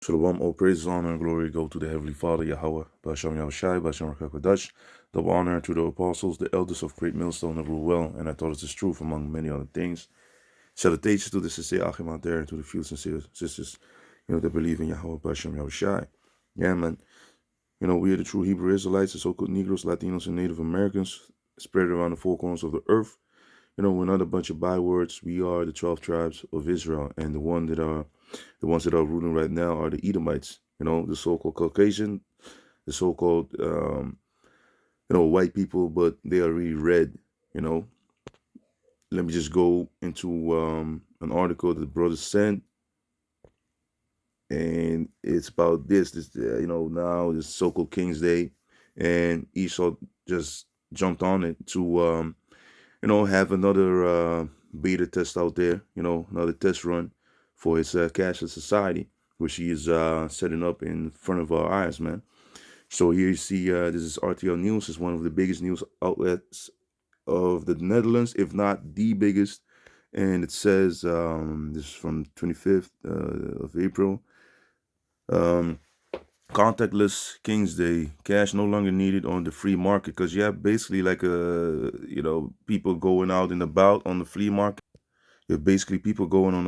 Shalom, all praise, honor, and glory go to the Heavenly Father, Yahweh, Basham Yahushai, Basham Rakakadash. Double honor to the apostles, the elders of Great Millstone that rule well, and I thought it is truth among many other things. Salutations to the sincere Achim out there and to the few sincere sisters, that believe in Yahweh, Basham Yahushai. Yeah, man. We are the true Hebrew Israelites, the so-called Negroes, Latinos, and Native Americans, spread around the four corners of the earth. We're not a bunch of bywords. We are the 12 tribes of Israel, and the ones that are ruling right now are the Edomites. The so-called Caucasian, the so-called white people, but they are really red. Let me just go into an article that the brother sent, and it's about this. Now this so-called King's Day, and Esau just jumped on it to have another beta test out there, another test run for his cashless society, which he is setting up in front of our eyes, man. So here you see, this is RTL News. It's one of the biggest news outlets of the Netherlands, if not the biggest. And it says, this is from 25th of April, contactless King's Day, cash no longer needed on the free market, because you have basically like people going out and about on the flea market. You have basically people going on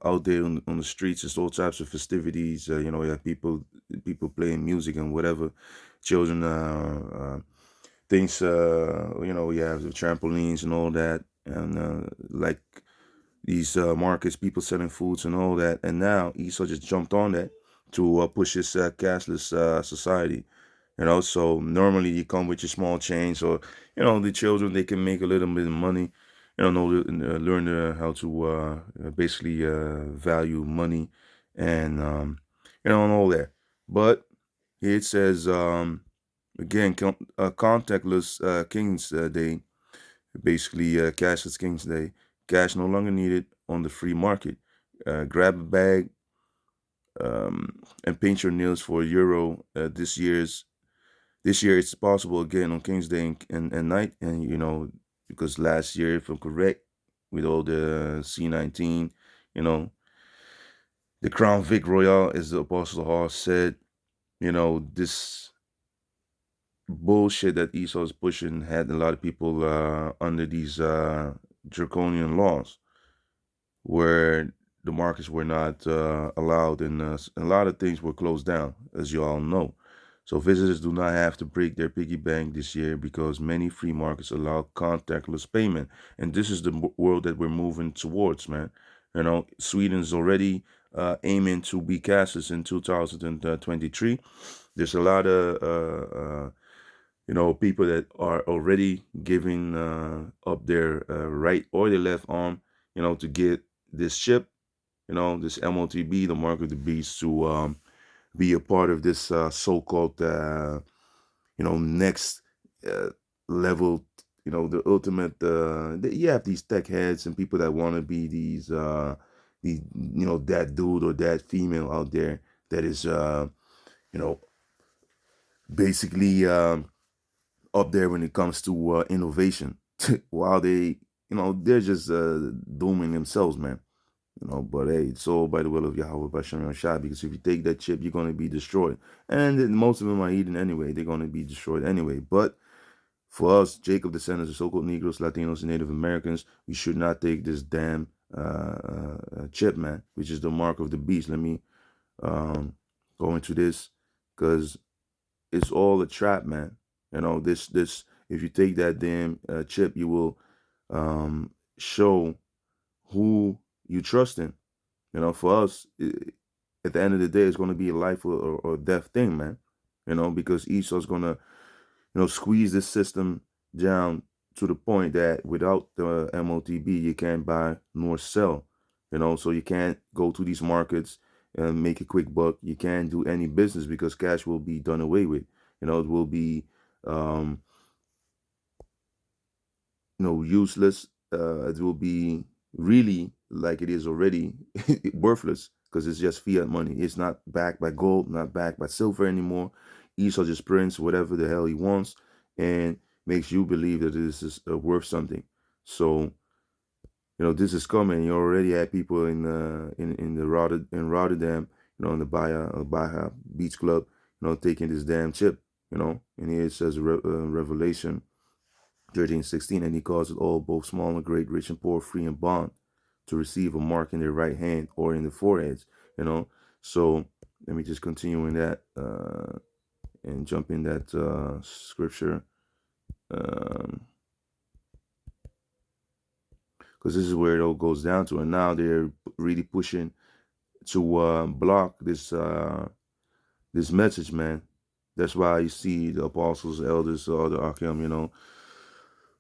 out there on the streets. It's all types of festivities. You have people playing music and whatever, children things. You have the trampolines and all that, and like these markets, people selling foods and all that. And now Esau just jumped on that to push his cashless society. So normally you come with your small change, or the children, they can make a little bit of money. Learn how to basically value money, and and all that. But here it says again, contactless King's Day, basically cashless King's Day, cash no longer needed on the free market. Grab a bag and paint your nails for €1. This year it's possible again on King's Day and night, and because last year, if I'm correct, with all the C19, the Crown Vic Royale, as the Apostle Hall said, this bullshit that Esau is pushing had a lot of people under these draconian laws, where the markets were not allowed, and a lot of things were closed down, as you all know. So visitors do not have to break their piggy bank this year, because many free markets allow contactless payment. And this is the world that we're moving towards, man. Sweden's already aiming to be cashless in 2023. There's a lot of, people that are already giving up their right or their left arm, to get this chip, this MOTB, the mark of the beast, to be a part of this so-called, next level, the ultimate. You have these tech heads and people that want to be these, that dude or that female out there that is, basically up there when it comes to innovation, while they, they're just dooming themselves, man. But hey, it's all by the will of Yahweh, Bashem Yahushai, because if you take that chip, you're going to be destroyed. And most of them are eating anyway. They're going to be destroyed anyway. But for us, Jacob descendants, the so-called Negroes, Latinos, and Native Americans, we should not take this damn chip, man, which is the mark of the beast. Let me go into this, because it's all a trap, man. This, if you take that damn chip, you will show who you trust in. For us, at the end of the day, it's going to be a life or death thing, man. Because Esau's going to, squeeze this system down to the point that without the MOTB, you can't buy nor sell. So you can't go to these markets and make a quick buck. You can't do any business, because cash will be done away with. It will be, useless. It will be really, like it is already, worthless, because it's just fiat money. It's not backed by gold, not backed by silver anymore. Esau just prints whatever the hell he wants and makes you believe that this is worth something. So, this is coming. You already had people in Rotterdam, in the Baja Beach Club, taking this damn chip, and here it says Revelation 13:16, and he calls it all, both small and great, rich and poor, free and bond, to receive a mark in their right hand or in the foreheads, So let me just continue in that and jump in that scripture. Because this is where it all goes down to, and now they're really pushing to block this message, man. That's why you see the apostles, elders, all the Arkham,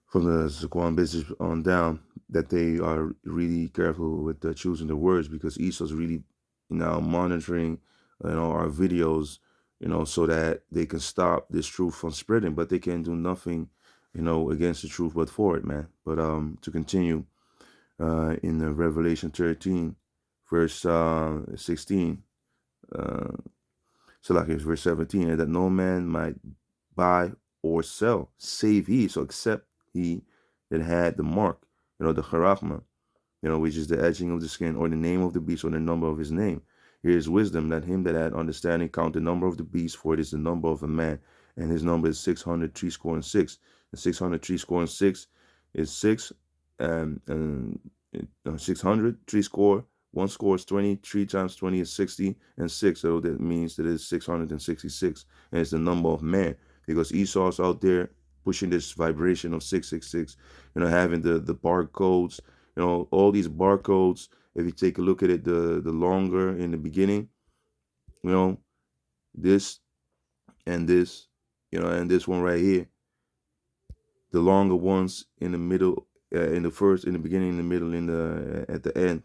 from the Zaquan business on down, that they are really careful with choosing the words, because Esau's really monitoring our videos, so that they can stop this truth from spreading, but they can't do nothing against the truth but for it, man. But to continue in the Revelation 13 verse 16, so like it's verse 17, and that no man might buy or sell save he, so except he that had the mark, the charachma, which is the edging of the skin, or the name of the beast, or the number of his name. Here is wisdom, that him that had understanding count the number of the beast, for it is the number of a man, and his number is 600 and 600 is 6, and 600 1 score is 20, 3 times 20 is 60, and 6, so that means that it's 666, and it's the number of man, because Esau's out there pushing this vibration of 666, having the barcodes, all these barcodes. If you take a look at it, the longer in the beginning, this and this, and this one right here, the longer ones in the middle, in the beginning, in the middle, at the end.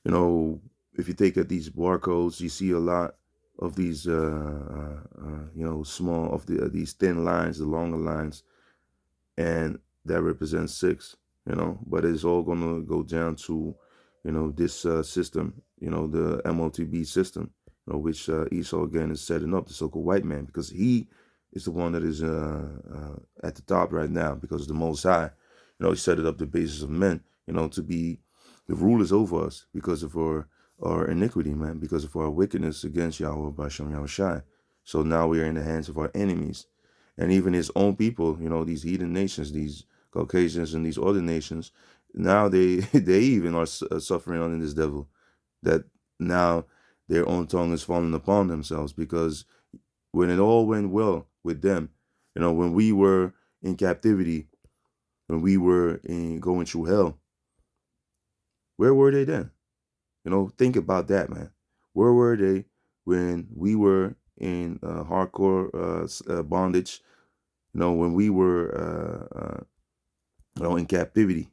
If you take at these barcodes, you see a lot of these, small of these thin lines, the longer lines, and that represents 6. But it's all gonna go down to, this system, the MOTB system, which Esau again is setting up, the so-called white man, because he is the one that is at the top right now, because the Most High, he set it up the basis of men, to be the rulers over us, because of our iniquity, man, because of our wickedness against Yahweh Bashem Yahushai. So now we are in the hands of our enemies, and even his own people, these heathen nations, these Caucasians and these other nations, now they even are suffering under this devil, that now their own tongue is falling upon themselves, because when it all went well with them, when we were in captivity, when we were going through hell, where were they then? Think about that, man. Where were they when we were in hardcore bondage? When we were in captivity?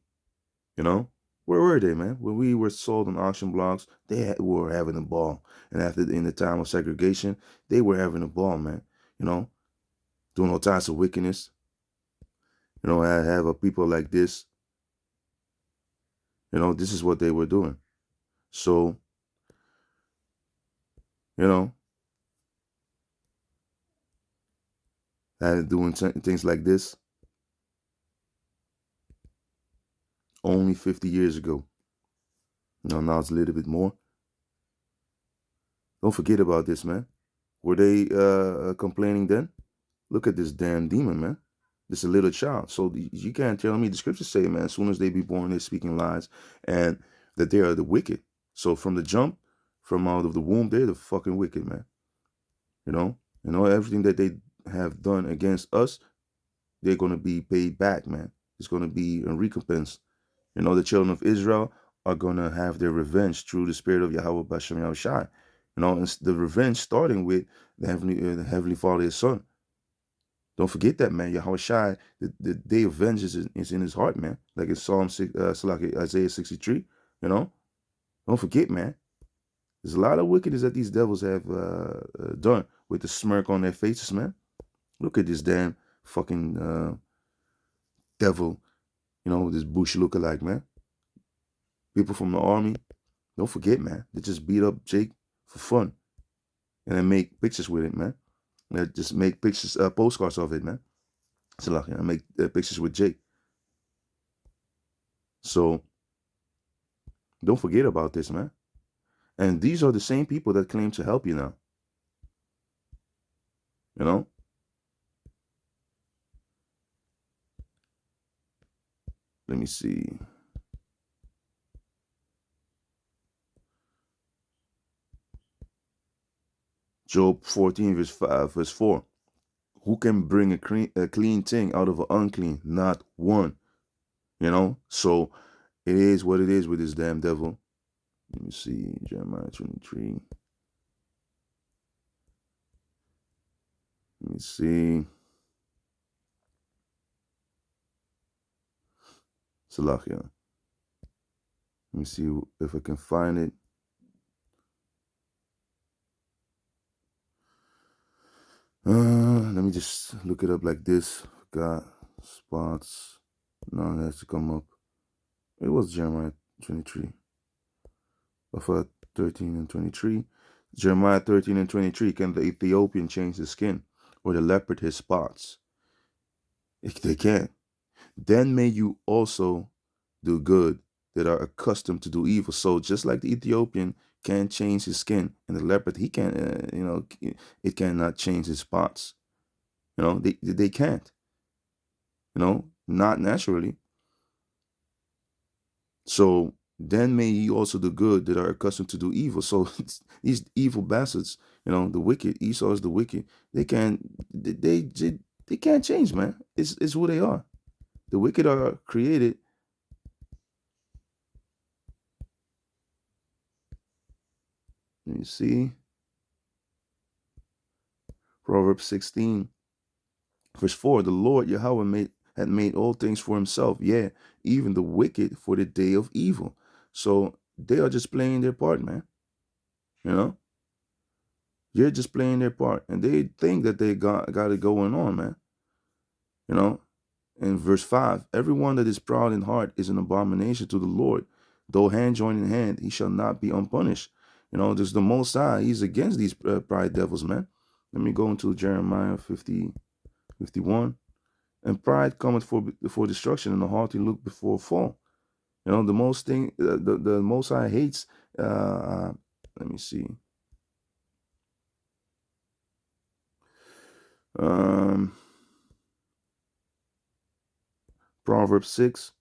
Where were they, man? When we were sold on auction blocks, they were having a ball. And in the time of segregation, they were having a ball, man. Doing all types of wickedness. I have people like this. This is what they were doing. So, doing things like this only 50 years ago. Now it's a little bit more. Don't forget about this, man. Were they complaining then? Look at this damn demon, man. This is a little child. So you can't tell me, the scriptures say, man, as soon as they be born, they're speaking lies, and that they are the wicked. So from the jump, from out of the womb, they're the fucking wicked, man. Everything that they have done against us, they're going to be paid back, man. It's going to be a recompense. The children of Israel are going to have their revenge through the spirit of Yahweh Bashem Yahushai. And the revenge starting with the Heavenly Father, his son. Don't forget that, man. Yahweh Shai, the day of vengeance is in his heart, man. Like in Isaiah 63, Don't forget, man. There's a lot of wickedness that these devils have done with the smirk on their faces, man. Look at this damn fucking devil, this Bush lookalike, man. People from the army, don't forget, man. They just beat up Jake for fun. And then make pictures with it, man. Just make pictures, postcards of it, man. So like, I make pictures with Jake. So don't forget about this, man. And these are the same people that claim to help you now. You know? Let me see. Job 14, verse 5, verse 4. Who can bring a clean thing out of an unclean? Not one. You know? So it is what it is with this damn devil. Let me see. Jeremiah 23. Let me see. Salachia. Let me see if I can find it. Let me just look it up like this. Got spots. No, it has to come up. It was Jeremiah 23. Of 13 and 23. Jeremiah 13 and 23. Can the Ethiopian change his skin, or the leopard his spots? If they can, then may you also do good that are accustomed to do evil. So just like the Ethiopian can't change his skin, and the leopard, he can't, it cannot change his spots. They can't. Not naturally. So then may ye also do good that are accustomed to do evil. So these evil bastards, the wicked, Esau is the wicked. They can't change, man. It's who they are. The wicked are created. Let me see. Proverbs 16, verse 4. The Lord Yahweh had made all things for himself. Yeah, even the wicked for the day of evil. So they are just playing their part, man. You're just playing their part. And they think that they got it going on, man. In verse 5, everyone that is proud in heart is an abomination to the Lord. Though hand join in hand, he shall not be unpunished. There's the Most High. He's against these pride devils, man. Let me go into Jeremiah 50, 51. And pride cometh for destruction, and a haughty look before fall. The Most High hates. Let me see. Proverbs 6,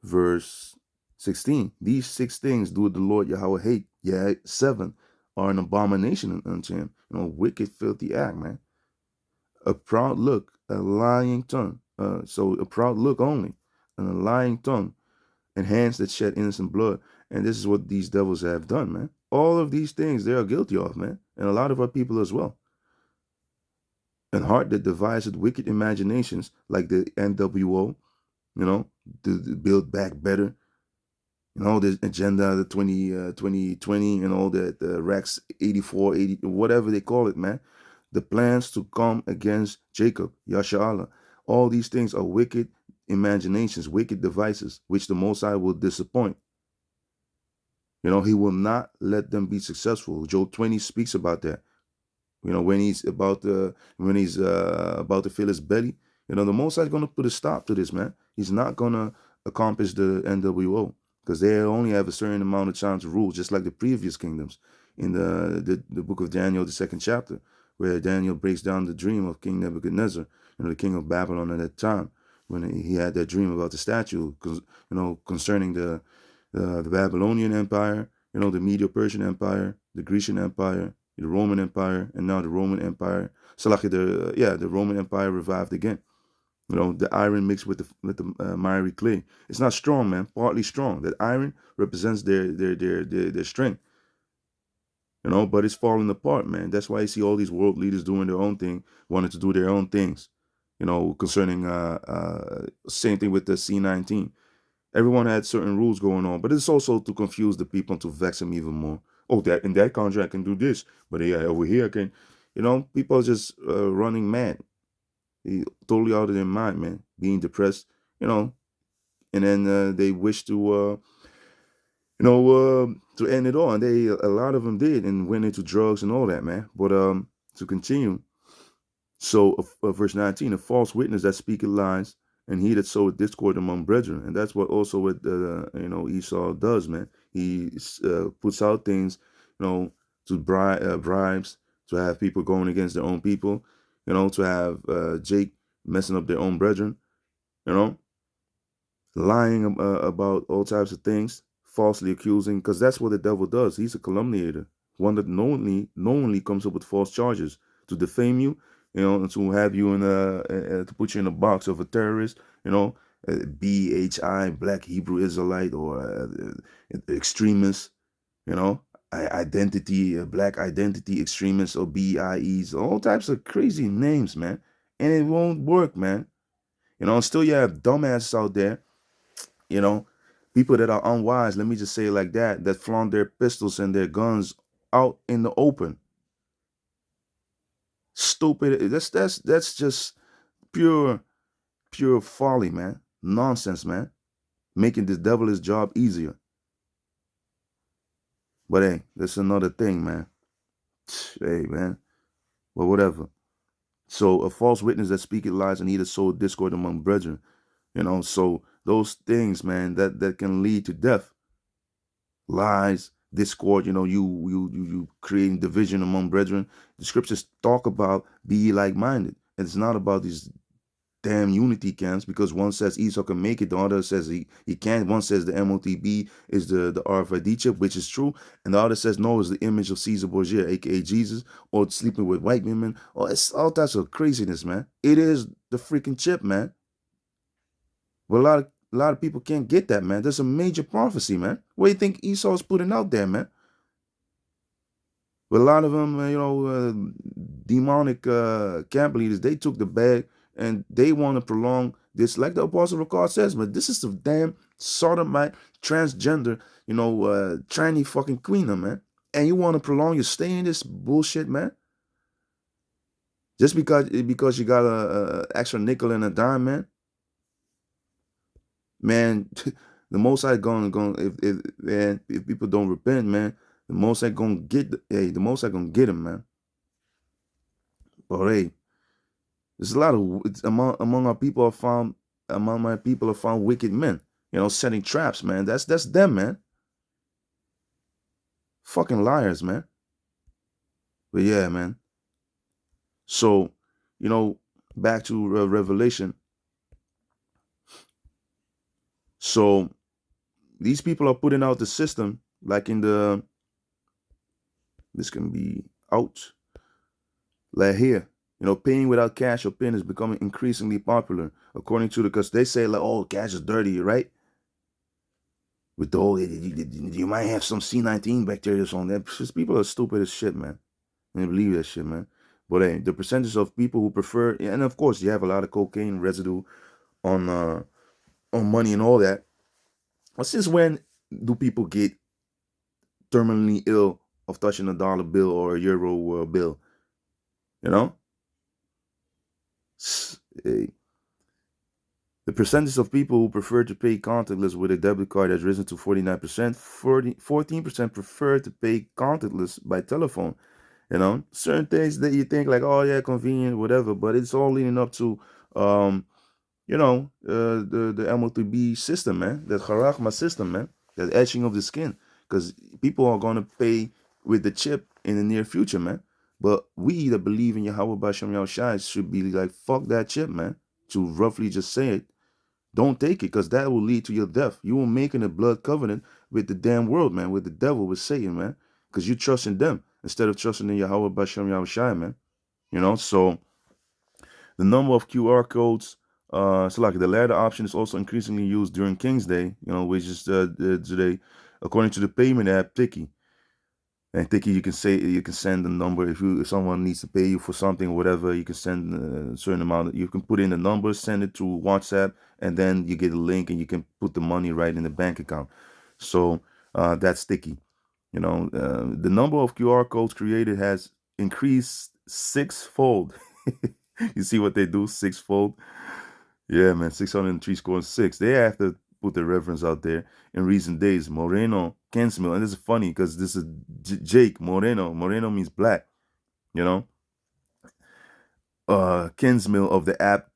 verse 16. These 6 things do the Lord Yahweh hate. Yeah, 7 are an abomination unto him. Wicked, filthy act, man. A proud look, a lying tongue. So a proud look only, and a lying tongue, and hands that shed innocent blood. And this is what these devils have done, man. All of these things they are guilty of, man. And a lot of our people as well. An heart that deviseth wicked imaginations, like the NWO, to build back better. The agenda, the 2020, and all that, the REX-84, 80, whatever they call it, man. The plans to come against Jacob, Yasha'Allah. All these things are wicked imaginations, wicked devices, which the Most High will disappoint. He will not let them be successful. Job 20 speaks about that. When he's about to fill his belly, the Most High is going to put a stop to this, man. He's not going to accomplish the NWO, because they only have a certain amount of time to rule, just like the previous kingdoms in the book of Daniel, the 2nd chapter, where Daniel breaks down the dream of King Nebuchadnezzar, the king of Babylon at that time, when he had that dream about the statue, concerning the Babylonian Empire, the Medo-Persian Empire, the Grecian Empire, the Roman Empire, and now the Roman Empire. So like the Roman Empire revived again. The iron mixed with the miry clay. It's not strong, man. Partly strong. That iron represents their strength. But it's falling apart, man. That's why you see all these world leaders doing their own thing, wanting to do their own things. Concerning same thing with the C-19. Everyone had certain rules going on, but it's also to confuse the people and to vex them even more. Oh, that in that country I can do this, but yeah, over here I can. People are just running mad, totally out of their mind, man, being depressed, and then they wish to, to end it all, and a lot of them did, and went into drugs and all that, man. But to continue, so verse 19, a false witness that speaketh lies, and he that soweth discord among brethren. And that's what also what Esau does, man. He puts out things, to bribes, to have people going against their own people, to have Jake messing up their own brethren, you know, lying about all types of things, falsely accusing, because that's what the devil does. He's a calumniator, one that knowingly comes up with false charges to defame you, and to have you to put you in a box of a terrorist, BHI, Black Hebrew Israelite, or extremist, identity, Black identity extremist, or BIEs, all types of crazy names, man, and it won't work, man. Still you have dumbasses out there, you know, people that are unwise, let me just say it like that flaunt their pistols and their guns out in the open. Stupid. That's just pure folly, man. Nonsense, man. Making the devil's job easier. But hey, that's another thing, man. Hey, man. But whatever. So a false witness that speaketh lies and either sow discord among brethren. So those things, man, that can lead to death. Lies, discord, you creating division among brethren. The scriptures talk about be like-minded. And it's not about these damn unity camps, because one says Esau can make it, the other says he can't. One says the MOTB is the RFID chip, which is true, and the other says no, it's the image of Caesar Borgia, aka Jesus, or sleeping with white women. Oh, it's all types of craziness, man. It is the freaking chip, man. But a lot of people can't get that, man. There's a major prophecy, man. What do you think Esau's putting out there, man? But a lot of them, demonic camp leaders, they took the bag and they want to prolong this, like the Apostle Ricard says, but this is the damn sodomite, transgender, tranny fucking queen, man. And you want to prolong your stay in this bullshit, man? Just because you got a extra nickel and a dime, man. Man, the Most High going if people don't repent, man, the Most High gonna the Most High gonna get him, man. But hey, there's a lot of among our people among my people are found wicked men, setting traps, man. That's them, man. Fucking liars, man. But yeah, man. So, back to Revelation. So these people are putting out the system, like this can be out, like here. Paying without cash or PIN is becoming increasingly popular, according to because they say like, oh, cash is dirty, right? With the whole, you might have some C19 bacteria on that. People are stupid as shit, man. They believe that shit, man. But hey, the percentage of people who prefer, and of course, you have a lot of cocaine residue on money and all that. But since when do people get terminally ill of touching a dollar bill or a euro bill? Hey, the percentage of people who prefer to pay contactless with a debit card has risen to 49%. 14% prefer to pay contactless by telephone. Certain things that you think like, oh yeah, convenient, whatever, but it's all leading up to, the MOTB system, man, that charagma system, man, that etching of the skin, because people are going to pay with the chip in the near future, man. But we that believe in Yahweh Bashem Yahushai should be like, fuck that chip, man, to roughly just say it. Don't take it, because that will lead to your death. You will making a blood covenant with the damn world, man, with the devil, with Satan, man, because you trust in them instead of trusting in Yahweh Bashem Yahushai, man. So the number of QR codes, so like the latter option is also increasingly used during King's Day, which is today, according to the payment app Tiki. And Tiki, you can send a number if someone needs to pay you for something or whatever. You can send a certain amount. You can put in the number, send it to WhatsApp, and then you get a link and you can put the money right in the bank account. So that's Tiki. The number of QR codes created has increased sixfold. You see what they do? Sixfold. Yeah, man, 603 scores six. They have to put the reference out there in recent days. Moreno, Kensmil, and this is funny because this is Jake Moreno. Moreno means black, Kinsmill of the app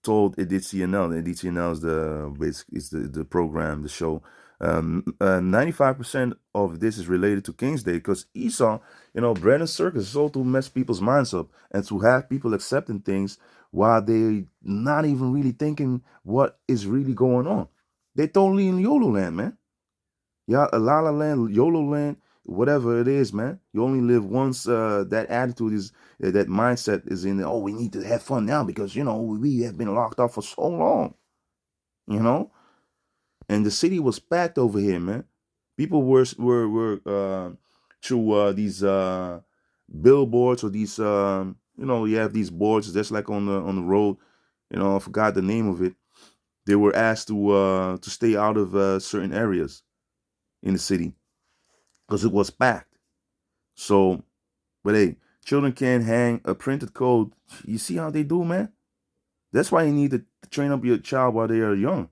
told EDCNL. EDCNL is the program, the show. 95% of this is related to King's Day because Esau, bread and circus is all to mess people's minds up and to have people accepting things while they not even really thinking what is really going on. They totally in YOLO land, man. Yeah, a La La Land, YOLO land, whatever it is, man. You only live once. That attitude is, that mindset is in. Oh, we need to have fun now because we have been locked up for so long. You know, and the city was packed over here, man. People were through these billboards or these you have these boards just like on the road. I forgot the name of it. They were asked to stay out of certain areas in the city because it was packed. So, but hey, children can't hang a printed code. You see how they do, man? That's why you need to train up your child while they are young,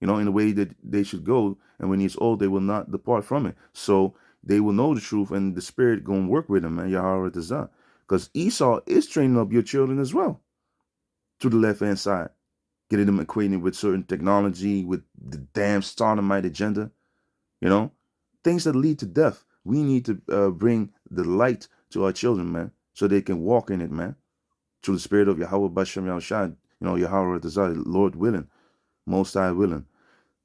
in the way that they should go. And when he's old, they will not depart from it. So they will know the truth and the spirit going to work with them, man. Yahweh Tazah. Because Esau is training up your children as well to the left hand side, getting them acquainted with certain technology, with the damn sodomite agenda, things that lead to death. We need to bring the light to our children, man, so they can walk in it, man, through the spirit of Yahweh Bashem Yahushua, Yahweh Tazah, Lord willing, Most High willing.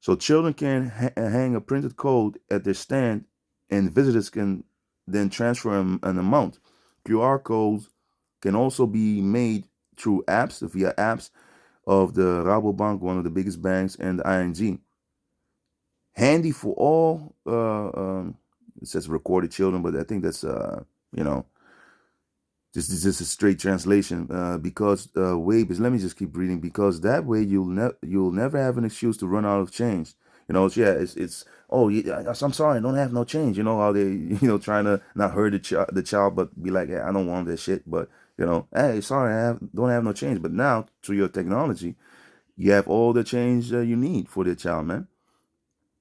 So children can hang a printed code at their stand, and visitors can then transfer an amount. QR codes can also be made through apps, via apps of the Rabobank, one of the biggest banks, and the ING. Handy for all, it says recorded children, but I think that's, just a straight translation, because way, but let me just keep reading, because that way you'll never have an excuse to run out of change. It's oh yeah, I'm sorry, I don't have no change. You know how they trying to not hurt the child, but be like, hey, I don't want that shit, but hey, sorry, don't have no change. But now through your technology, you have all the change you need for the child, man.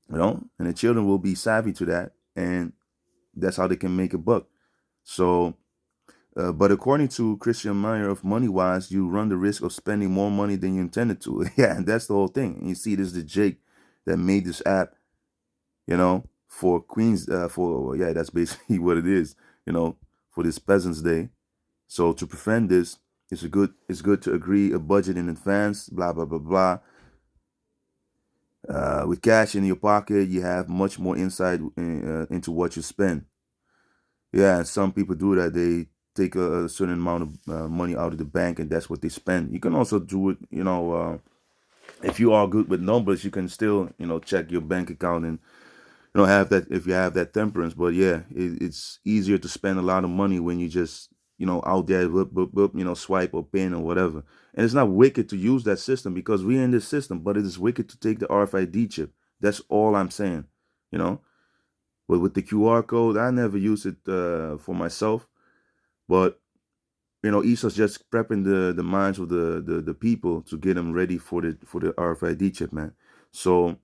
And the children will be savvy to that, and that's how they can make a buck. So. But according to Christian Meyer of MoneyWise, you run the risk of spending more money than you intended to. Yeah, and that's the whole thing. And you see, this is the Jake that made this app, for Queens. That's basically what it is. For this Peasants Day. So to prevent this, it's good to agree a budget in advance. Blah blah blah blah. With cash in your pocket, you have much more insight into what you spend. Yeah, and some people do that. They take a certain amount of money out of the bank, and that's what they spend. You can also do it, if you are good with numbers, you can still, check your bank account and, have that, if you have that temperance. But yeah, it's easier to spend a lot of money when you just, out there, swipe or pin or whatever. And it's not wicked to use that system because we're in this system, but it is wicked to take the RFID chip. That's all I'm saying, But with the QR code, I never use it for myself. But Esau's just prepping the minds of the people to get them ready for the RFID chip, man. So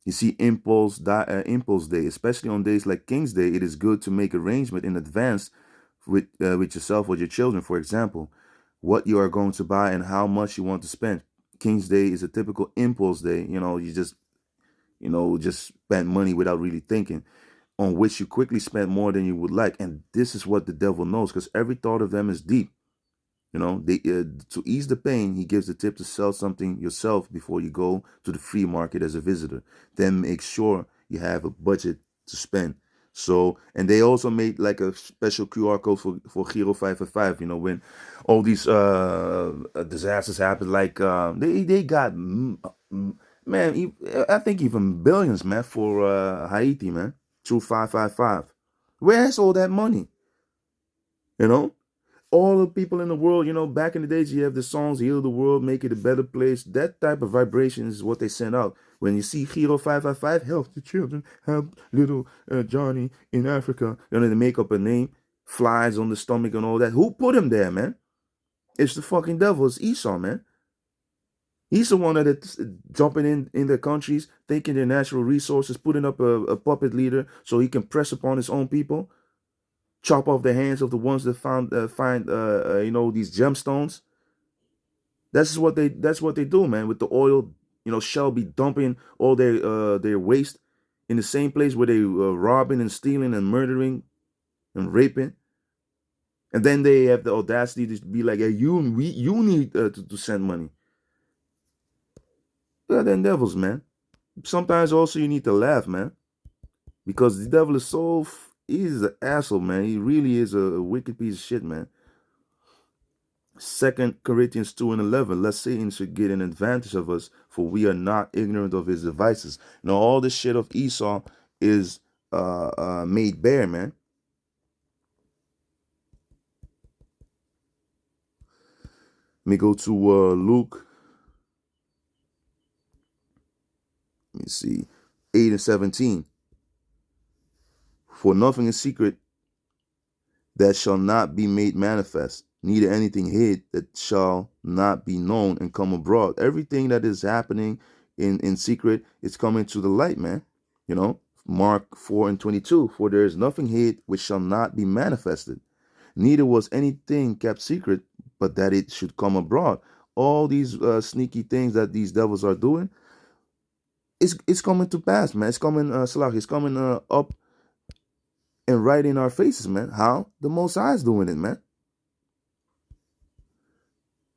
you see, impulse day, especially on days like King's Day, it is good to make arrangement in advance with yourself or your children. For example, what you are going to buy and how much you want to spend. King's Day is a typical impulse day. You just spend money without really thinking, on which you quickly spend more than you would like. And this is what the devil knows, because every thought of them is deep. To ease the pain, he gives the tip to sell something yourself before you go to the free market as a visitor. Then make sure you have a budget to spend. So, and they also made like a special QR code for Giro 555. When all these disasters happen, like they got man, I think even billions, man, for Haiti, man, through 555. Where's all that money? All the people in the world, back in the days, you have the songs, Heal the World, Make It a Better Place. That type of vibration is what they send out. When you see Giro 555, help the children, help little Johnny in Africa. They make up a name, flies on the stomach and all that. Who put him there, man? It's the fucking devil. It's Esau, man. He's the one that is jumping in their countries, taking their natural resources, putting up a puppet leader so he can press upon his own people. Chop off the hands of the ones that find these gemstones. That's what they do, man. With the oil, shall be dumping all their waste in the same place where they robbing and stealing and murdering and raping. And then they have the audacity to be like, hey, you need to send money. Yeah, then devils, man. Sometimes also you need to laugh, man, because the devil is he's an asshole, man. He really is a wicked piece of shit, man. 2 Corinthians 2:11. Lest Satan should get an advantage of us, for we are not ignorant of his devices. Now, all this shit of Esau is made bare, man. Let me go to Luke. Let me see, 8:17. For nothing is secret that shall not be made manifest, neither anything hid that shall not be known and come abroad. Everything that is happening in secret is coming to the light, man. Mark 4:22. For there is nothing hid which shall not be manifested, neither was anything kept secret, but that it should come abroad. All these sneaky things that these devils are doing, it's coming to pass, man. It's coming, it's coming up and right in our faces, man. How? The Most High is doing it, man.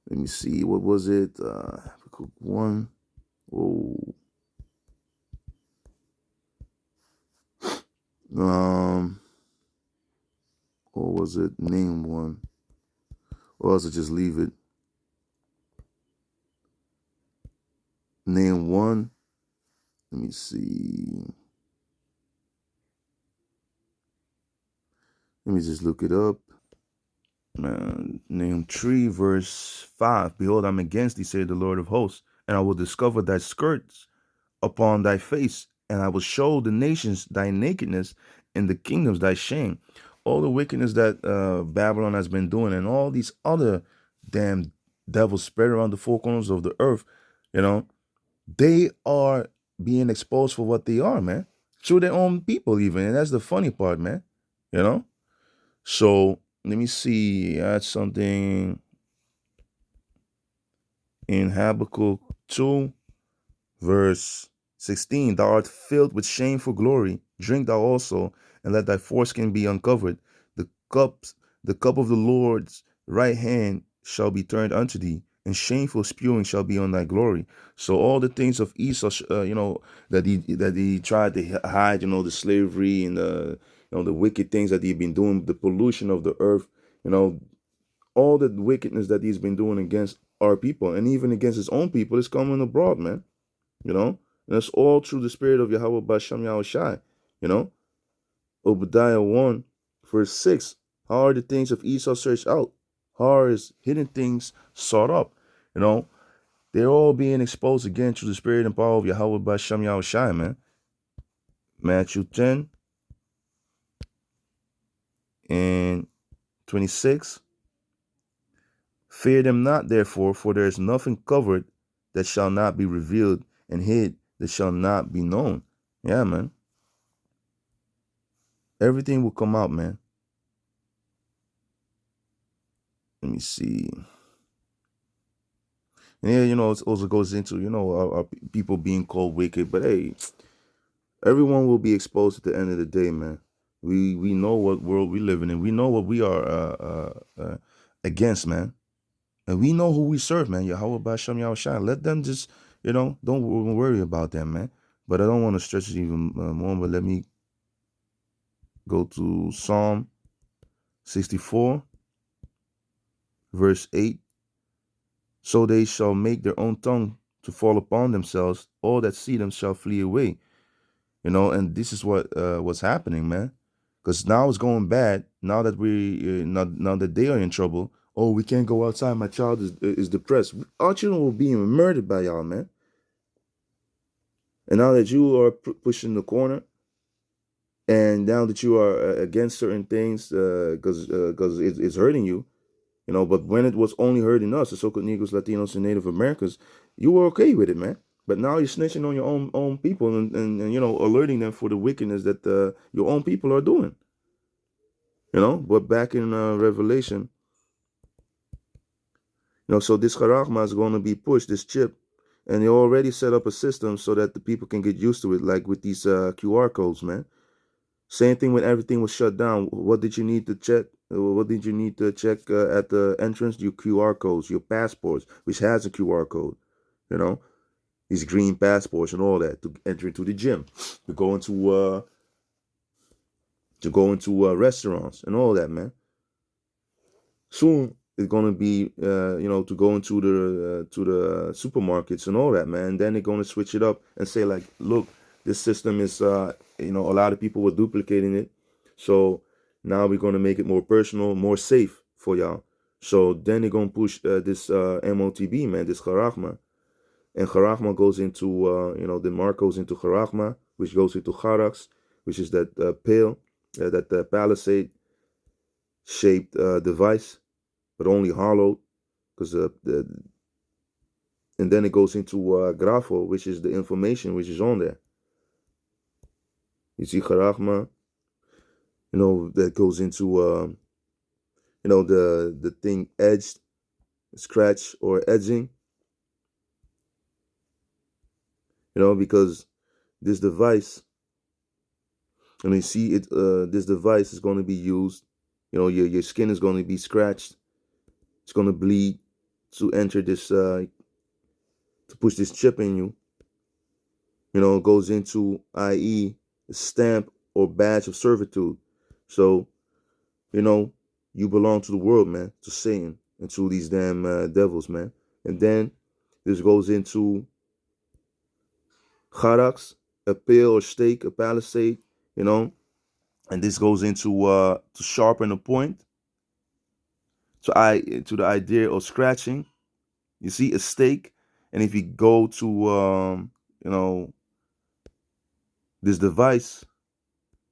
Let me see. What was it? One. Oh. Or was it name one? Or else I just leave it. Name one. Let me see. Let me just look it up. Nahum 3, verse 5. Behold, I'm against thee, said the Lord of hosts, and I will discover thy skirts upon thy face, and I will show the nations thy nakedness, and the kingdoms thy shame. All the wickedness that Babylon has been doing, and all these other damn devils spread around the four corners of the earth, they are being exposed for what they are, man. Through their own people, even. And that's the funny part, man. So let me see. Add something in Habakkuk 2, verse 16. Thou art filled with shameful glory. Drink thou also, and let thy foreskin be uncovered. The cup of the Lord's right hand shall be turned unto thee, and shameful spewing shall be on thy glory. So all the things of Esau, that he tried to hide, the slavery and the wicked things that he'd been doing, the pollution of the earth, all the wickedness that he's been doing against our people and even against his own people is coming abroad, man. And that's all through the spirit of Yahweh Basham Yahushai. Obadiah 1, verse 6. How are the things of Esau searched out? How are his hidden things sought up? They're all being exposed again through the spirit and power of Yahweh Basham Yahushai, man. Matthew 10 and 26. Fear them not, therefore, for there is nothing covered that shall not be revealed, and hid that shall not be known. Yeah, man. Everything will come out, man. Let me see. And yeah, it also goes into, our people being called wicked. But hey, everyone will be exposed at the end of the day, man. We know what world we live in. We know what we are against, man. And we know who we serve, man. Yahweh Basham Yahushai. Let them just, don't worry about them, man. But I don't want to stretch it even more. But let me go to Psalm 64, verse 8. So they shall make their own tongue to fall upon themselves. All that see them shall flee away. And this is what's happening, man. Because now it's going bad. Now that now that they are in trouble. Oh, we can't go outside. My child is depressed. Our children will be murdered by y'all, man. And now that you are pushing the corner, and now that you are against certain things, because it's hurting you, but when it was only hurting us, the so-called Negroes, Latinos, and Native Americans, you were okay with it, man. But now you're snitching on your own people and alerting them for the wickedness that your own people are doing. But back in Revelation, so this charagma is going to be pushed, this chip, And they already set up a system so that the people can get used to it, like with these QR codes, man. Same thing when everything was shut down. What did you need to check? What did you need to check at the entrance? Your QR codes, your passports, which has a QR code, you know, these green passports and all that to enter into the gym, to go into restaurants and all that, man. Soon it's gonna be to go into the supermarkets and all that, man. Then they're gonna switch it up and say like, look, this system is a lot of people were duplicating it, so now we're gonna make it more personal, more safe for y'all. So then they're gonna push this MOTB, man, this charagma, and charagma goes into the mark goes into charagma, which goes into charax, which is that pale, that palisade shaped device, but only hollowed, because and then it goes into grafo, which is the information which is on there. You see charagma, that goes into the thing edged, scratch or edging, because this device, and you see it, this device is going to be used, your skin is going to be scratched, it's going to bleed to enter this to push this chip in you. It goes into, i.e., stamp or badge of servitude. So, you belong to the world, man, to Satan and to these damn devils, man. And then this goes into charax, a pale or stake, a palisade, and this goes into to sharpen a point, to the idea of scratching. You see a stake, and if you go to this device,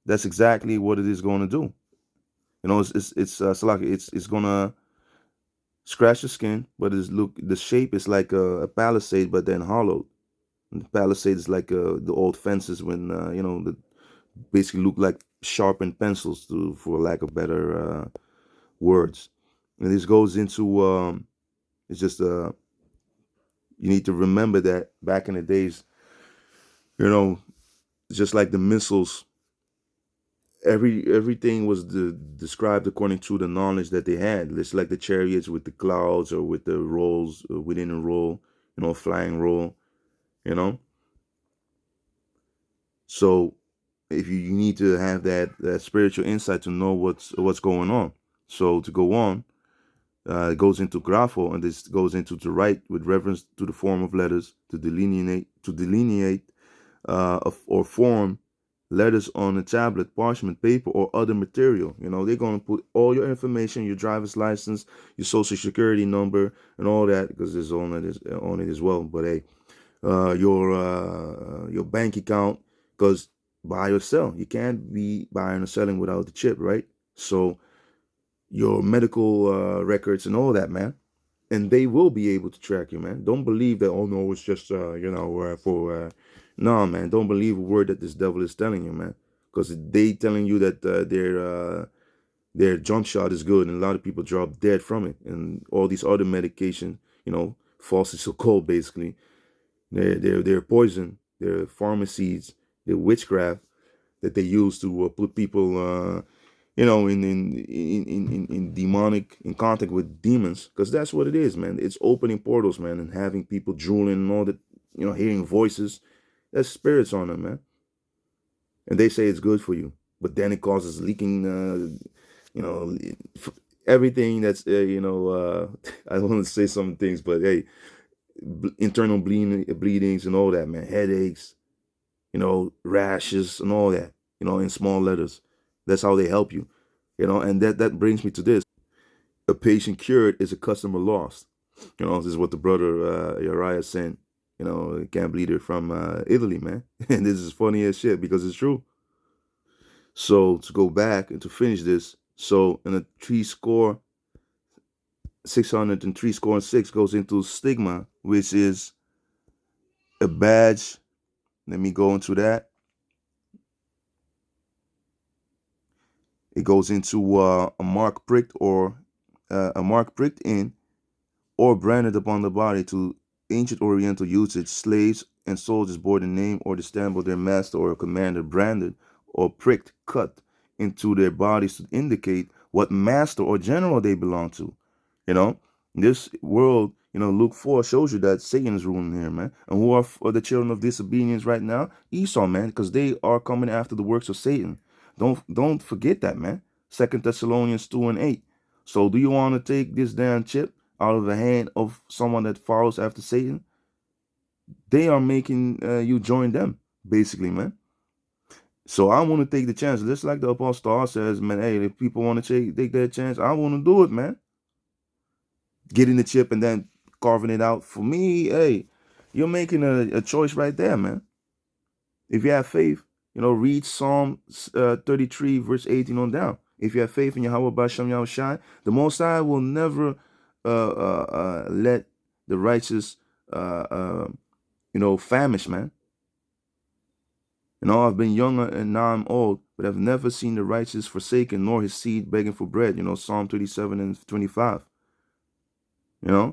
that's exactly what it is going to do. It's gonna scratch the skin, but the shape is like a palisade, but then hollowed. And the palisade is like the old fences when the basically look like sharpened pencils, for lack of better words. And this goes into it's just you need to remember that back in the days, just like the missiles, everything was described according to the knowledge that they had. It's like the chariots with the clouds, or with the rolls within a roll, flying roll, you know. So if you need to have that spiritual insight to know what's going on. So to go on, it goes into grapho, and this goes into to write with reference to the form of letters, to delineate or form letters on a tablet, parchment, paper, or other material. They're going to put all your information, your driver's license, your social security number, and all that, because there's on it as well. But hey, your bank account, because buy or sell, you can't be buying or selling without the chip, right? So your medical records and all that, man. And they will be able to track you, man. Don't believe that, oh no, it's just, for, no, man, don't believe a word that this devil is telling you, man. Because they telling you that their jump shot is good, and a lot of people drop dead from it. And all these other medications, falsely so called, basically, they're poison, they're pharmacies, they're witchcraft that they use to put people in demonic, in contact with demons, because that's what it is, man. It's opening portals, man, and having people drooling and all that, hearing voices. That's spirits on them, man. And they say it's good for you, but then it causes leaking, everything that's, I don't want to say some things, but hey, internal bleedings and all that, man, headaches, rashes and all that, in small letters. That's how they help you, and that brings me to this. A patient cured is a customer lost. This is what the brother Uriah sent, a camp leader from Italy, man. And this is funny as shit because it's true. So to go back and to finish this, so in a 603 goes into stigma, which is a badge. Let me go into that. It goes into a mark pricked in or branded upon the body to ancient Oriental usage, slaves and soldiers bore the name or the stamp of their master or commander branded or pricked, cut into their bodies to indicate what master or general they belong to. You know, this world, Luke 4 shows you that Satan is ruling here, man. And who are the children of disobedience right now? Esau, man, because they are coming after the works of Satan. Don't forget that, man. 2 Thessalonians 2 and 8. So do you want to take this damn chip out of the hand of someone that follows after Satan? They are making you join them, basically, man. So I want to take the chance. Just like the Apostle Paul says, man, hey, if people want to take that chance, I want to do it, man. Getting the chip and then carving it out. For me, hey, you're making a choice right there, man. If you have faith, read Psalm 33, verse 18 on down. If you have faith in Yahweh Bashem Yahushai, the Most High will never let the righteous, famish, man. I've been younger and now I'm old, but I've never seen the righteous forsaken, nor his seed begging for bread. Psalm 37 and 25.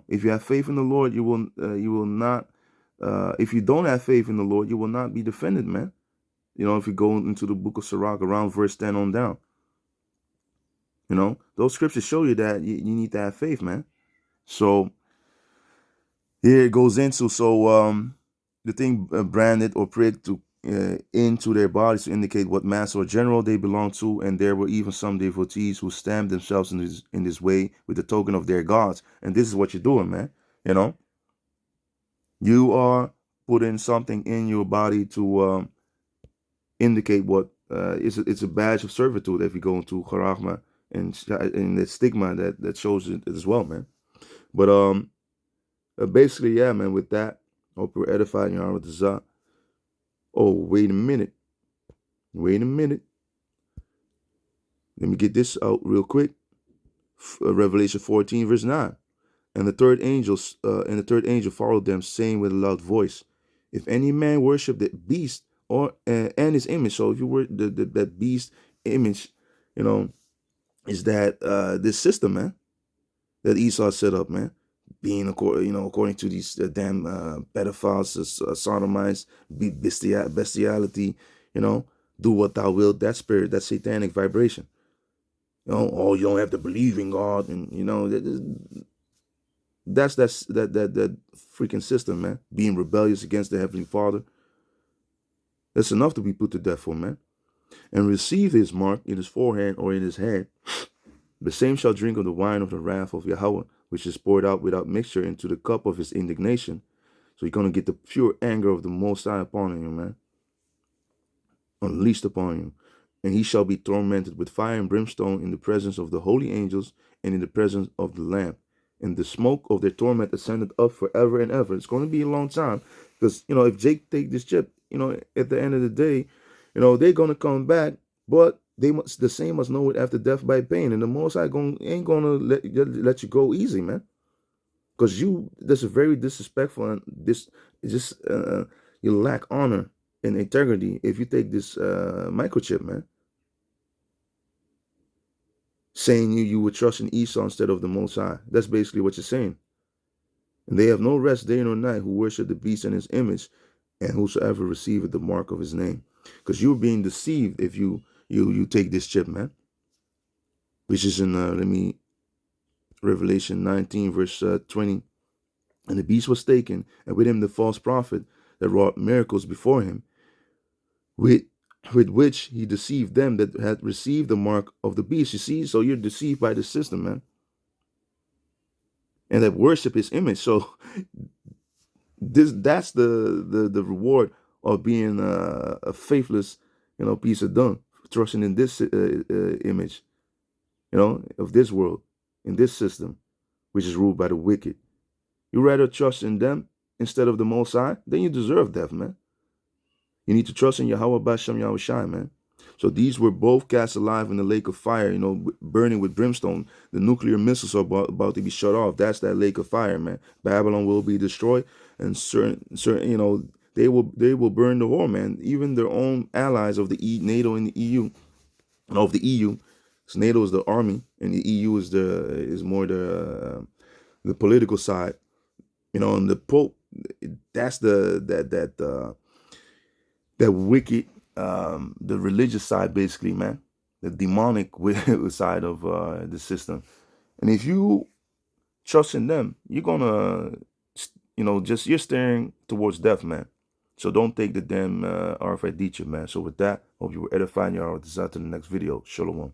If you have faith in the Lord, you will not. If you don't have faith in the Lord, you will not be defended, man. If you go into the book of Sirach around verse 10 on down, those scriptures show you that you need to have faith, man. So here it goes into, the thing branded or pricked to into their bodies to indicate what master or general they belong to, and there were even some devotees who stamped themselves in this way with the token of their gods. And this is what you're doing, man. You are putting something in your body to indicate what it's a badge of servitude. If you go into charagma and the stigma that shows it as well, man. But basically, yeah, man. With that, hope you're edified in your honor with the. Oh, wait a minute. Let me get this out real quick. Revelation 14, verse 9. And the third angel followed them, saying with a loud voice, if any man worship the beast or and his image. So if you were that beast image, is that this system, man, that Esau set up, man, being according to these damn pedophiles, sodomites, bestiality, do what thou wilt. That spirit, that satanic vibration. Oh, you don't have to believe in God, and that's that freaking system, man. Being rebellious against the Heavenly Father. That's enough to be put to death for, man. And receive his mark in his forehead or in his hand. The same shall drink of the wine of the wrath of Yahweh, which is poured out without mixture into the cup of his indignation. So you're going to get the pure anger of the Most High upon you, man. Unleashed upon you. And he shall be tormented with fire and brimstone in the presence of the holy angels and in the presence of the Lamb. And the smoke of their torment ascended up forever and ever. It's going to be a long time. Because, if Jake take this chip, at the end of the day, they're going to come back. But the same must know it after death by pain. And the Most High ain't going to let you go easy, man. Because that's a very disrespectful and you lack honor and integrity if you take this microchip, man. Saying you would trust in Esau instead of the Most High. That's basically what you're saying. And they have no rest day nor night who worship the beast in his image, and whosoever receiveth the mark of his name. Because you're being deceived if you take this chip, man. Which is in Revelation 19, verse 20. And the beast was taken, and with him the false prophet that wrought miracles before him, with which he deceived them that had received the mark of the beast. You see, so you're deceived by the system, man. And that worship his image. So that's the reward of being a faithless, piece of dung, trusting in this image, of this world, in this system, which is ruled by the wicked. You rather trust in them instead of the Most High, then you deserve death, man. You need to trust in Yahweh Bashem Yahushai, man. So these were both cast alive in the lake of fire, burning with brimstone. The nuclear missiles are about to be shut off. That's that lake of fire, man. Babylon will be destroyed, and certain, they will burn the whole, man. Even their own allies of the NATO and the EU, of the EU. So NATO is the army, and the EU is more the political side. And the Pope, that's that wicked, the religious side, basically, man, the demonic side of the system. And if you trust in them, you're gonna, just you're staring towards death, man. So don't take the damn RFID chip, man. So with that, hope you were edified. You're on to the next video. Shalom.